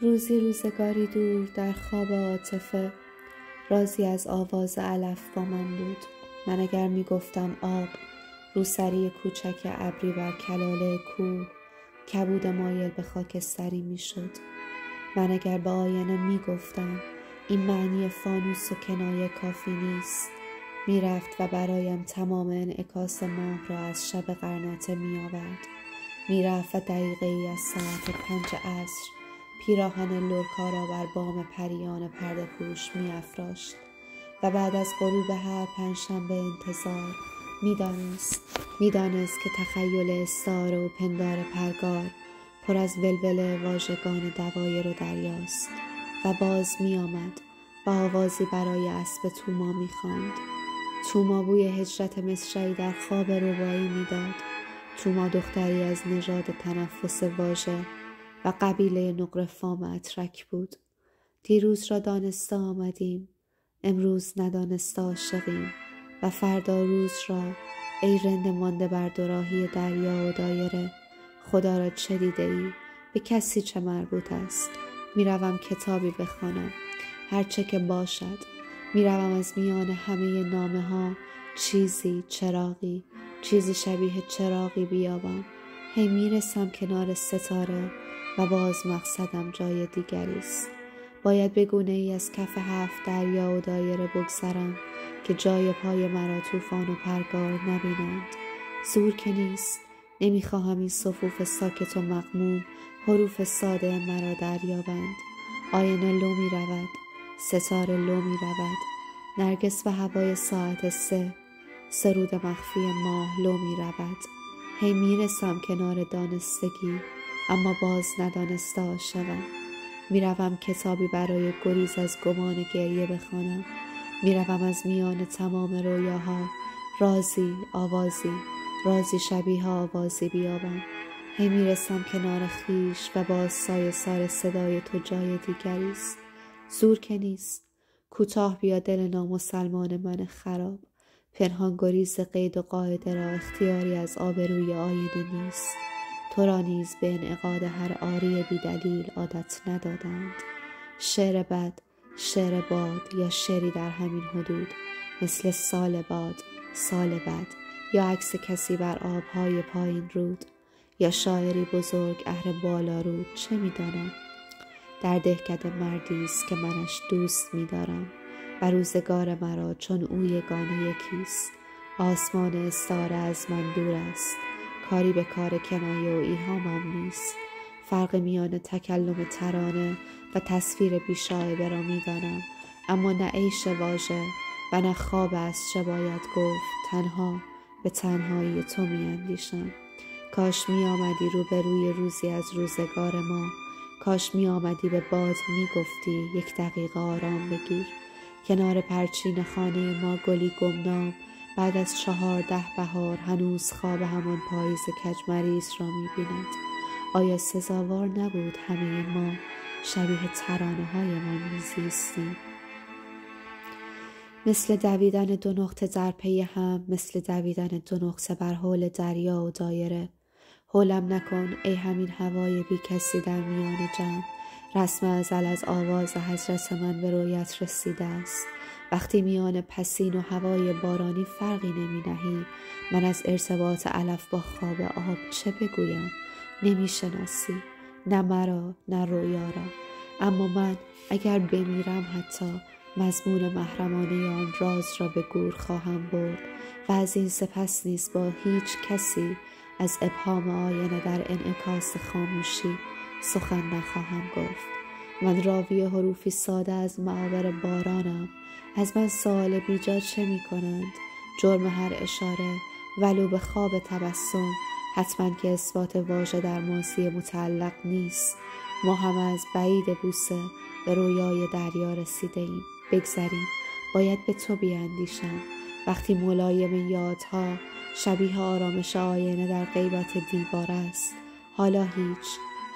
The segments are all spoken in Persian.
روزی روزگاری دور در خواب عاطفه، رازی از آواز علف با من بود. من اگر می گفتم آب، روسری کوچک ابری بر کلاله کوه، کبود مایل به خاکستری می شد. من اگر به آینه می گفتم این معنی فانوس و کنایه کافی نیست، می رفت و برایم تمام انعکاس ماه را از شب غرنطه می آورد. می رفت و دقیقه ای از ساعت 5 عصر پیراهن لرکا را بر بام پریان پرده پوش می افراشت و بعد از غروب هر پنجشنبه انتظار می دانست که تخیل استعاره و پندار پرگار پر از ولوله واژگان دوایر و دریاست و باز می آمد و آوازی برای اسب توما می خواند. توما بوی هجرت مصرعی در خواب ربایی می داد. توما دختری از نژاد تنفس واژه و قبیله نقره فام اترک بود. دیروز را دانسته آمدیم، امروز ندانسته عاشقیم و فردا روز را ای رنده مانده بر دوراهی دریا و دایره. خدا را چه دیده ای؟ به کسی چه مربوط است؟ میروم کتابی بخوانم، هرچه که باشد. میروم از میان همه نامه ها چیزی شبیه چراغی بیابم. هی میرسم کنار ستاره و باز مقصدم جای دیگری است. باید به گونه ای از کف 7 دریا و دایره بگذرم که جای پای مرا طوفان و پرگار نبینند. زور که نیست، نمیخواهم این صفوف ساکت و مغموم حروف ساده مرا دریابند. آینه لو می رود، ستاره لو می رود، نرگس و هوای ساعت 3، سرود مخفی ماه لو می رود. هی میرسم کنار دانستگی اما باز ندانسته عاشقم. میروم کتابی برای گریز از گمان گریه بخوانم. میروم از میان تمام رویاها رازی شبیه آوازی بیابم. هی میرسم کنار خیش و باز سایه سار صدای تو جای دیگری است. زور که نیست، کوتاه بیا دل نامسلمان من خراب. پنهان گریز قید و قاعده را اختیاری از آبروی آینه نیست. تو را نیز به انعقاد هر آری بی دلیل عادت ندادند. شعر بد، شعر باد یا شعری در همین حدود مثل سال بد یا عکس کسی بر آبهای پایین رود یا شاعری بزرگ اهل بالا رود، چه میدانم. در دهکده مردی است که منش دوست می‌دارم و روزگار مرا چون او یگانه یکیست. آسمان استعاره از من دور است، کاری به کار کنایه و ایهامم نیست. فرق میان تکلم ترانه و تصویر بیشایبه را می‌دانم، اما نه عیش واژه و نه خواب است چه باید گفت. تنها به تنهایی تو می‌اندیشم. کاش می‌آمدی روبروی روزی از روزگار ما. کاش می‌آمدی به باد می‌گفتی 1 دقیقه آرام بگیر. کنار پرچین خانه ما گلی گمنام بعد از 14 بهار هنوز خواب همان پاییز کجمریز را می‌بیند. آیا سزاوار نبود همه ما شبیه ترانه‌هایمان می‌زیستیم؟ مثل دویدن 2 نقطه در پی هم، مثل دویدن 2 نقطه بر حول دریا و دایره. حولم نکن ای همین هوای بی کسی در میان جمع. رسم ازل از آواز حضرت من به رویت رسیده است. وقتی میان پسین و هوای بارانی فرقی نمی نهی، من از ارتباط علف با خواب آب چه بگویم؟ نمی شناسی، نه مرا نه رویا را. اما من اگر بمیرم حتی مضمون محرمانه آن راز را به گور خواهم برد و از این سپس نیز با هیچ کسی از ابهام آینه در انعکاس خاموشی سخن نخواهم گفت. من راوی حروفی ساده از معابر بارانم. از من سوال بیجا چه می کنند؟ جرم هر اشاره ولو به خواب تبسم، حتما که اثبات واژه در ماضی متعلق نیست. ما همه از بعید بوسه به رویای دریا رسیده ایم. بگذریم، باید به تو بیاندیشم. وقتی ملایم یادها شبیه آرامش آینه در غیبت دیوار است.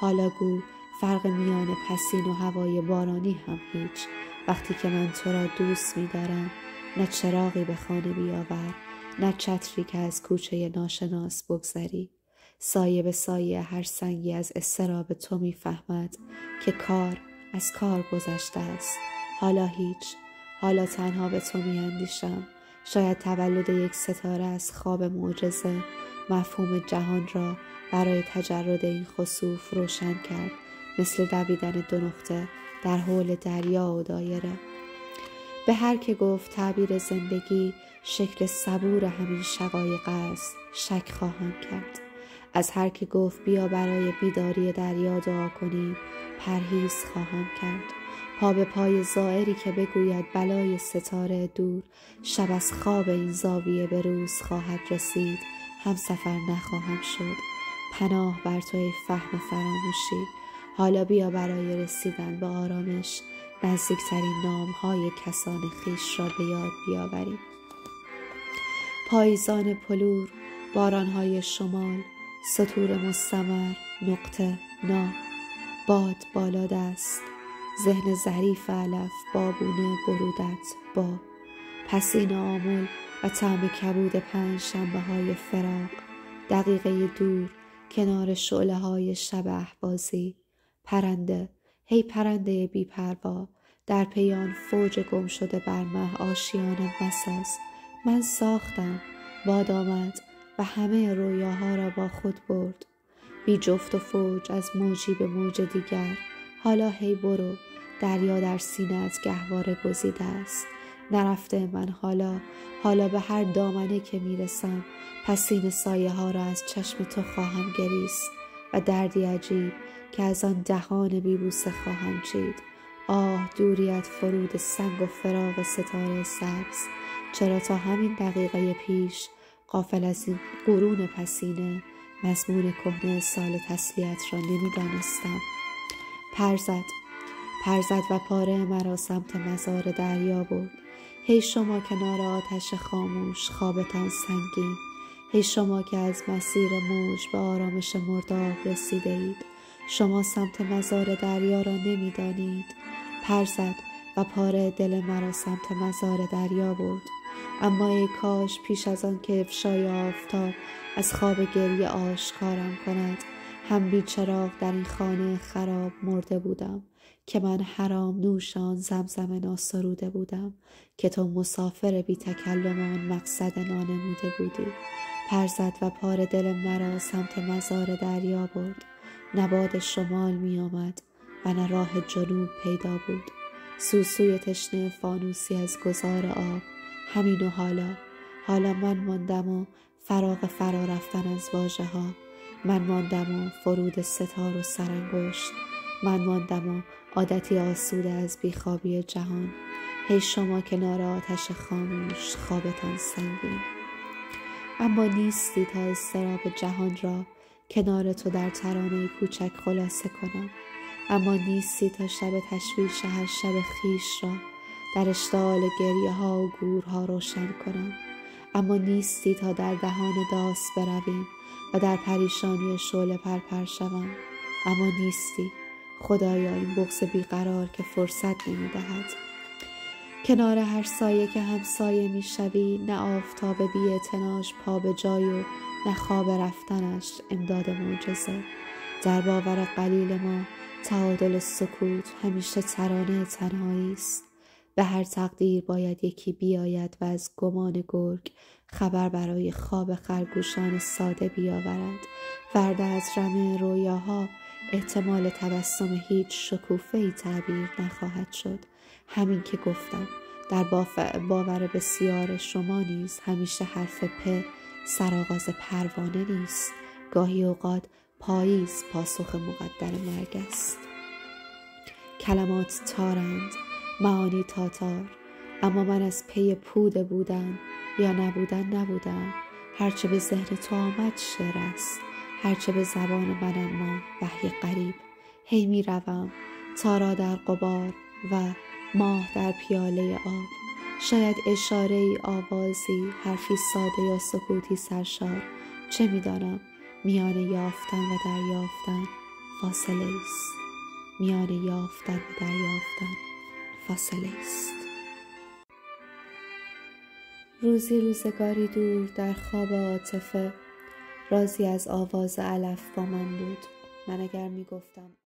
حالا گو فرق میان پسین و هوای بارانی هم هیچ. وقتی که من تو را دوست می‌دارم، نه چراغی به خانه بیاور، نه چتری که از کوچه ناشناس بگذری. سایه به سایه هر سنگی از اضطراب تو میفهمد که کار از کار گذشته است. حالا هیچ، حالا تنها به تو میاندیشم. شاید تولد یک ستاره از خواب معجزه مفهوم جهان را برای تجرد این خسوف روشن کرد، مثل دویدن دو نقطه در حول دریا و دایره. به هر که گفت تعبیر زندگی شکل صبور همین شقایق است، شک خواهم کرد. از هر که گفت بیا برای بیداری دریا دعا کنیم، پرهیز خواهم کرد. پا به پای زائری که بگوید بلای ستاره دور، شب از خواب این زاویه به روز خواهد رسید، هم سفر نخواهم شد. پناه بر تو ای فهم فراموشی. حالا بیا برای رسیدن به آرامش نزدیکترین نامهای کسان خویش را به یاد بیاوریم. پاییزان پلور، بارانهای شمال، سطور مستمر، نقطه نا، باد بالا دست، ذهن ظریف علف، بابونه برودت با، پسین آمل و طعم کبود پنج شنبه های فراق، دقیقه دور، کنار شعله های شب اهبازی، پرنده، هی پرنده بی پروا، در پیان فوج گم شده بر مه آشیان مساز. من ساختم، باد آمد و همه رویاها را با خود برد. بی جفت و فوج از موجی به موج دیگر. حالا هی برو، دریا در سینه‌ات گهواره گزیده است. نرفته من حالا به هر دامنه که میرسم پسین سایه ها را از چشم تو خواهم گریست و دردی عجیب که از آن دهان بیبوسه خواهم چید. آه دوریت فرود سنگ و فراق ستاره سبز. چرا تا همین دقیقه پیش غافل از این قرون پسینه مضمون کهنه سال تسلیت را نمی‌دانستم. پر زد و پاره مرا سمت مزار دریا برد. هی شما کنار آتش خاموش، خوابتان سنگین. هی شما که از مسیر موج به آرامش مرداب رسیده اید. شما سمت مزار دریا را نمی‌دانید. پر زد و پاره دل مرا سمت مزار دریا برد. اما ای کاش پیش از آن که افشای آفتاب از خواب گریه آشکارم کند، هم بیچراغ در این خانه خراب مرده بودم که من حرام نوش آن زمزم ناسروده بودم که تو مسافر بی تکلم آن مقصد نانموده بودی. پر زد و پاره دل مرا سمت مزار دریا برد. نه باد شمال می آمد و نه راه جنوب پیدا بود. سوسوی تشنه فانوسی از گذار آب. همین و حالا من ماندم و فراغ فرا رفتن از واژه ها. من ماندم و فرود ستار و سرانگشت. من ماندم و عادتی آسوده از بیخوابی جهان. هی شما کنار آتش خاموش، خوابتان سنگین. اما نیستی تا اضطراب جهان را کنار تو در ترانه کوچک خلاصه کنم. اما نیستی تا شب تشویش هر شب خیش را در اشتعال گریه ها و گورها روشن کنم. اما نیستی تا در دهان داس برویم و در پریشانی شعله پرپر شوم. اما نیستی خدایا این بغض بیقرار که فرصت نمی‌دهد. کنار هر سایه که همسایه میشوی، نه آفتاب بی‌اعتناش پا به جای و نه خواب رفتنش امداد معجزه. در باور قلیل ما تعادل سکوت همیشه ترانه تنهایی است. به هر تقدیر باید یکی بیاید و از گمان گرگ خبر برای خواب خرگوشان ساده بیاورد. ورده از رمه رویاها احتمال تبسم هیچ شکوفه‌ای تعبیر نخواهد شد. همین که گفتم در باور بسیار شما نیز همیشه حرف پ سرآغاز پروانه نیست. گاهی اوقات پاییز پاسخ مقدر مرگ است. کلمات تارند، معانی تاتار، اما من از پی پود بودن یا نبودن. هرچه به ذهن تو آمد شعر است، هرچه به زبان من اما وحی غریب. هی می روم تارا در غبار و ماه در پیاله آب. شاید اشاره ای، آوازی، حرفی ساده یا سکوتی سرشار. چه می دانم میان یافتن و دریافتن فاصله است. میان یافتن و دریافتن فاصله است. روزی روزگاری دور در خواب عاطفه رازی از آواز علف با من بود. من اگر میگفتم